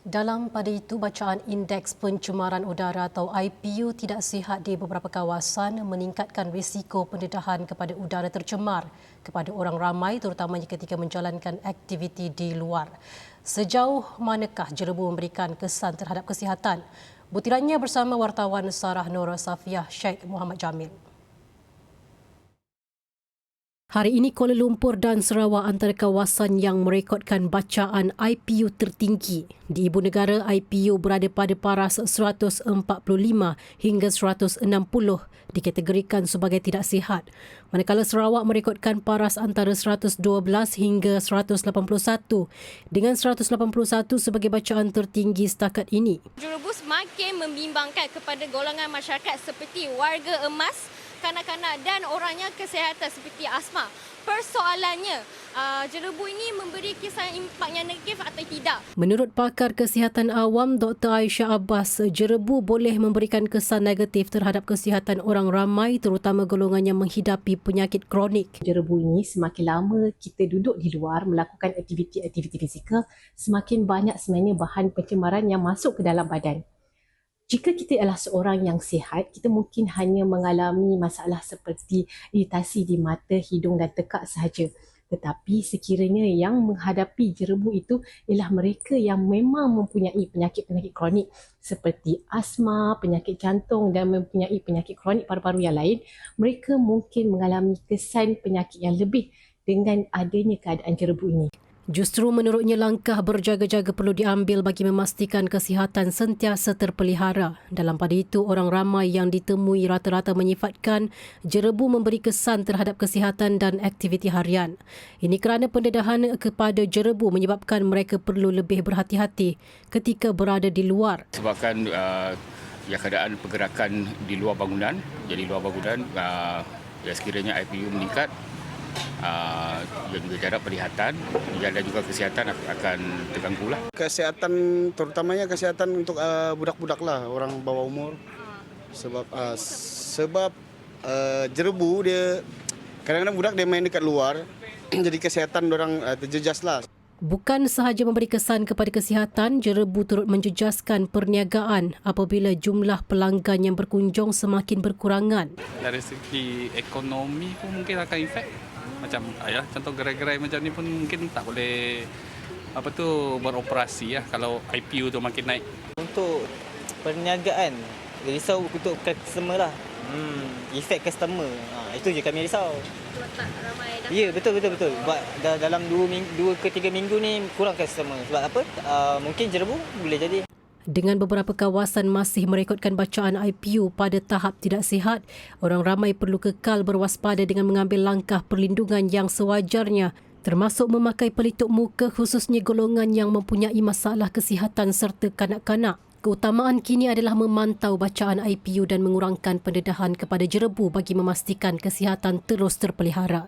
Dalam pada itu, bacaan Indeks Pencemaran Udara atau IPU tidak sihat di beberapa kawasan meningkatkan risiko pendedahan kepada udara tercemar kepada orang ramai terutamanya ketika menjalankan aktiviti di luar. Sejauh manakah Jerebu memberikan kesan terhadap kesihatan? Butirannya bersama wartawan Sarah Nora Safiah Sheikh Muhammad Jamil. Hari ini Kuala Lumpur dan Sarawak antara kawasan yang merekodkan bacaan IPU tertinggi. Di ibu negara, IPU berada pada paras 145 hingga 160 dikategorikan sebagai tidak sihat. Manakala Sarawak merekodkan paras antara 112 hingga 181 dengan 181 sebagai bacaan tertinggi setakat ini. Jerebu semakin membimbangkan kepada golongan masyarakat seperti warga emas, kanak-kanak dan orangnya kesihatan seperti asma. Persoalannya, Jerebu ini memberi kesan impak yang negatif atau tidak? Menurut pakar kesihatan awam Dr. Aisyah Abbas, Jerebu boleh memberikan kesan negatif terhadap kesihatan orang ramai terutama golongan yang menghidapi penyakit kronik. Jerebu ini semakin lama kita duduk di luar melakukan aktiviti-aktiviti fizikal, semakin banyak sebenarnya bahan pencemaran yang masuk ke dalam badan. Jika kita adalah seorang yang sihat, kita mungkin hanya mengalami masalah seperti iritasi di mata, hidung dan tekak sahaja. Tetapi sekiranya yang menghadapi jerebu itu ialah mereka yang memang mempunyai penyakit-penyakit kronik seperti asma, penyakit jantung dan mempunyai penyakit kronik paru-paru yang lain, mereka mungkin mengalami kesan penyakit yang lebih dengan adanya keadaan jerebu ini. Justru menurutnya langkah berjaga-jaga perlu diambil bagi memastikan kesihatan sentiasa terpelihara. Dalam pada itu, orang ramai yang ditemui rata-rata menyifatkan jerebu memberi kesan terhadap kesihatan dan aktiviti harian. Ini kerana pendedahan kepada jerebu menyebabkan mereka perlu lebih berhati-hati ketika berada di luar. Sebabkan keadaan pergerakan di luar bangunan, jadi luar bangunan sekiranya IPU meningkat, juga jarak penglihatan dan juga kesihatan akan terganggu lah. Kesihatan terutamanya kesihatan untuk budak-budak lah, orang bawah umur. Sebab jerebu dia kadang-kadang budak dia main dekat luar, jadi kesihatan orang terjejas lah. Bukan sahaja memberi kesan kepada kesihatan, jerebu turut menjejaskan perniagaan apabila jumlah pelanggan yang berkunjung semakin berkurangan. Dari segi ekonomi pun mungkin akan efek. Macam contoh gerai-gerai macam ni pun mungkin tak boleh beroperasi kalau IPU tu makin naik. Untuk perniagaan, risau untuk customer lah. Efek customer. Itu je kami risau. Tak ramai dah. Ya, betul. Sebab dalam 2 ke 3 minggu ni kurang customer. Sebab apa? Mungkin jerebu boleh jadi. Dengan beberapa kawasan masih merekodkan bacaan IPU pada tahap tidak sihat, orang ramai perlu kekal berwaspada dengan mengambil langkah perlindungan yang sewajarnya, termasuk memakai pelitup muka khususnya golongan yang mempunyai masalah kesihatan serta kanak-kanak. Keutamaan kini adalah memantau bacaan IPU dan mengurangkan pendedahan kepada jerebu bagi memastikan kesihatan terus terpelihara.